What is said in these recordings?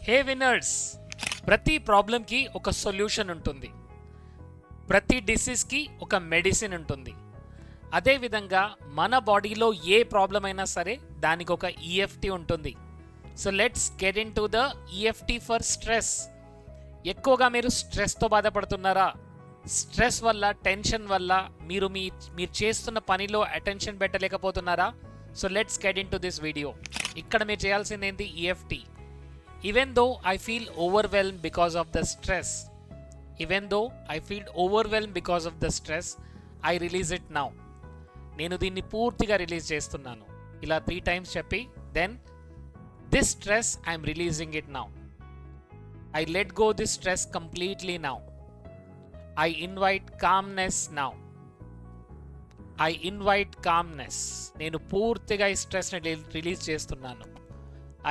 హే winners, ప్రతి ప్రాబ్లంకి ఒక సొల్యూషన్ ఉంటుంది. ప్రతి డిసీజ్కి ఒక మెడిసిన్ ఉంటుంది. అదేవిధంగా మన బాడీలో ఏ ప్రాబ్లం అయినా సరే దానికి ఒక ఈఎఫ్టీ ఉంటుంది. So let's get in to the EFT for stress. ఎక్కువగా మీరు స్ట్రెస్తో బాధపడుతున్నారా? స్ట్రెస్ వల్ల, టెన్షన్ వల్ల మీరు చేస్తున్న పనిలో అటెన్షన్ పెట్టలేకపోతున్నారా? So let's get into this video. ఇక్కడ మీరు చేయాల్సింది ఏంటి? EFT. Even though I feel overwhelmed because of the stress, I release it now. నేను దీన్ని పూర్తిగా రిలీజ్ చేస్తున్నాను. ఇలా 3 times చెప్పి, then this stress I am releasing it now. I let go this stress completely now. I invite calmness now. I invite calmness. నేను పూర్తిగా ఈ స్ట్రెస్ని రిలీజ్ చేస్తున్నాను.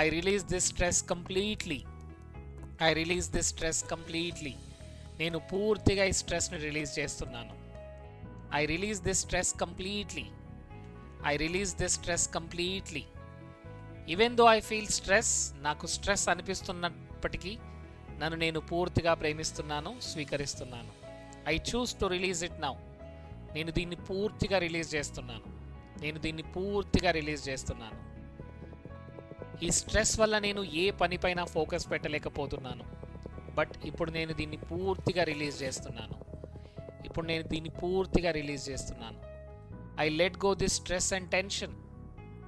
I release this stress completely. I release this stress completely. నేను పూర్తిగా ఈ స్ట్రెస్ని release చేస్తున్నాను. I release this stress completely. I release this stress completely. Even though I feel stress, నాకు స్ట్రెస్ అనిపిస్తున్నప్పటికీ నన్ను నేను పూర్తిగా ప్రేమిస్తున్నాను, స్వీకరిస్తున్నాను. I choose to release it now. నేను దీన్ని పూర్తిగా రిలీజ్ చేస్తున్నాను. నేను దీన్ని పూర్తిగా రిలీజ్ చేస్తున్నాను. ఈ స్ట్రెస్ వల్ల నేను ఏ పనిపైన ఫోకస్ పెట్టలేకపోతున్నాను. బట్ ఇప్పుడు నేను దీన్ని పూర్తిగా రిలీజ్ చేస్తున్నాను. I let go this stress and tension.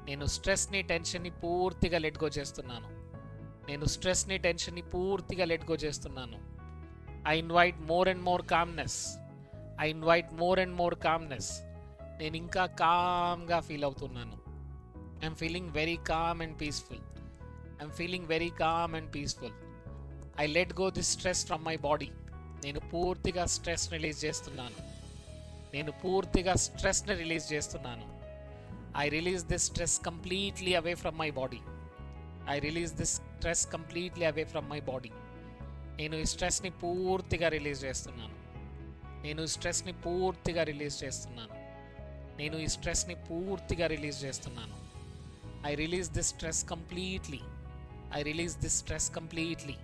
నేను స్ట్రెస్ని, టెన్షన్ని పూర్తిగా లెట్ గో చేస్తున్నాను. I invite more and more calmness. నేను ఇంకా కామ్గా ఫీల్ అవుతున్నాను. I'm feeling very calm and peaceful. I let go this stress from my body. నేను పూర్తిగా స్ట్రెస్ రిలీజ్ చేస్తున్నాను. I release this stress completely away from my body. నేను ఈ స్ట్రెస్ని పూర్తిగా రిలీజ్ చేస్తున్నాను. I release this stress completely.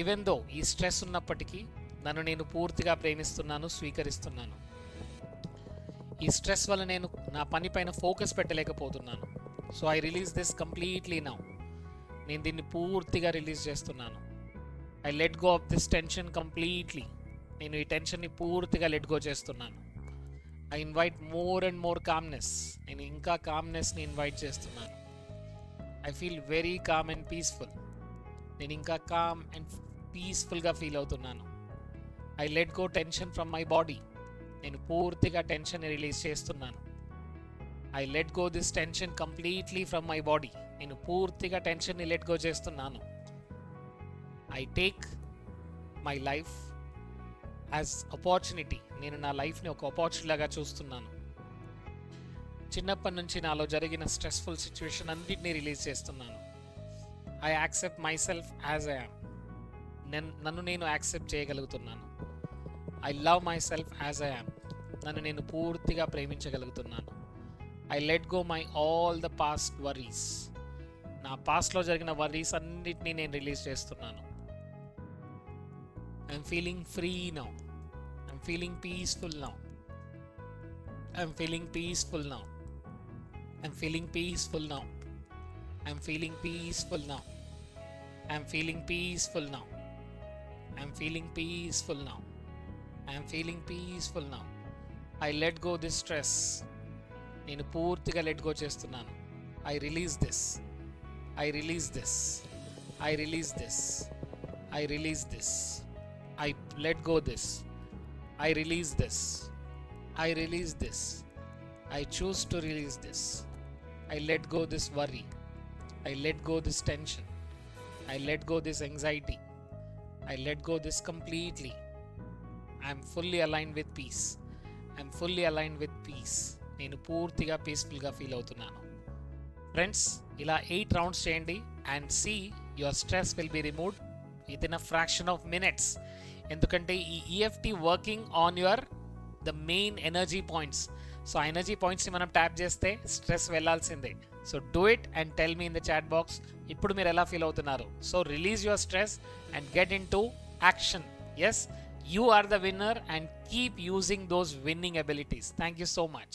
Even though ఈ stress ఉన్నప్పటికీ నన్ను నేను పూర్తిగా ప్రేమిస్తున్నాను, స్వీకరిస్తున్నాను. ఈ స్ట్రెస్ వల్ల నేను నా పని పైన ఫోకస్ పెట్టలేకపోతున్నాను. So I release this completely now. నేను దీన్ని పూర్తిగా రిలీజ్ చేస్తున్నాను. I let go of this tension completely. నేను ఈ టెన్షన్ని పూర్తిగా లెట్ గో చేస్తున్నాను. I invite more and more calmness. నేను ఇంకా కామ్నెస్ని ఇన్వైట్ చేస్తున్నాను. I feel very calm and peaceful. నేను ఇంకా కామ్ అండ్ పీస్ఫుల్గా ఫీల్ అవుతున్నాను. I let go tension from my body. నేను పూర్తిగా టెన్షన్ని రిలీజ్ చేస్తున్నాను. I let go this tension completely from my body. నేను పూర్తిగా టెన్షన్ని లెట్ గో చేస్తున్నాను. I take my life as opportunity. నేను నా లైఫ్ని ఒక ఆపర్చునిటీగా చూస్తున్నాను. చిన్నప్పటి నుంచి నాలో జరిగిన స్ట్రెస్ఫుల్ సిచ్యువేషన్ అన్నిటినీ రిలీజ్ చేస్తున్నాను. I accept myself as I am. నన్ను నేను యాక్సెప్ట్ చేయగలుగుతున్నాను. I love myself as I am. నన్ను నేను పూర్తిగా ప్రేమించగలుగుతున్నాను. I let go my all the past worries. నా పాస్ట్లో జరిగిన వరీస్ అన్నిటినీ నేను రిలీజ్ చేస్తున్నాను. I'm feeling free now. I'm feeling peaceful now. I'm feeling peaceful now. I'm feeling peaceful now. I'm feeling peaceful now. I'm feeling peaceful now. I'm feeling peaceful now. I'm feeling peaceful now. I let go this stress. నేను పూర్తిగా let go చేస్తున్నాను. I release this. I release this. I release this. I release this. I let go this. I release this. I release this. I choose to release this. I let go this worry. I let go this tension. I let go this anxiety. I let go this completely. I am fully aligned with peace. I am fully aligned with peace. నేను పూర్తిగా పీస్ఫుల్గా feel అవుతున్నాను. Friends, ఇలా 8 rounds చేయండి and see your stress will be removed within a fraction of minutes. ఎందుకంటే ఈ EFT working on your the main energy points. So energy పాయింట్స్ని మనం ట్యాప్ చేస్తే స్ట్రెస్ వెళ్ళాల్సిందే. So do it and tell me in the chat box ఇప్పుడు మీరు ఎలా feel అవుతున్నారు. So release your stress and get into action. Yes, you are the winner and keep using those winning abilities. Thank you so much.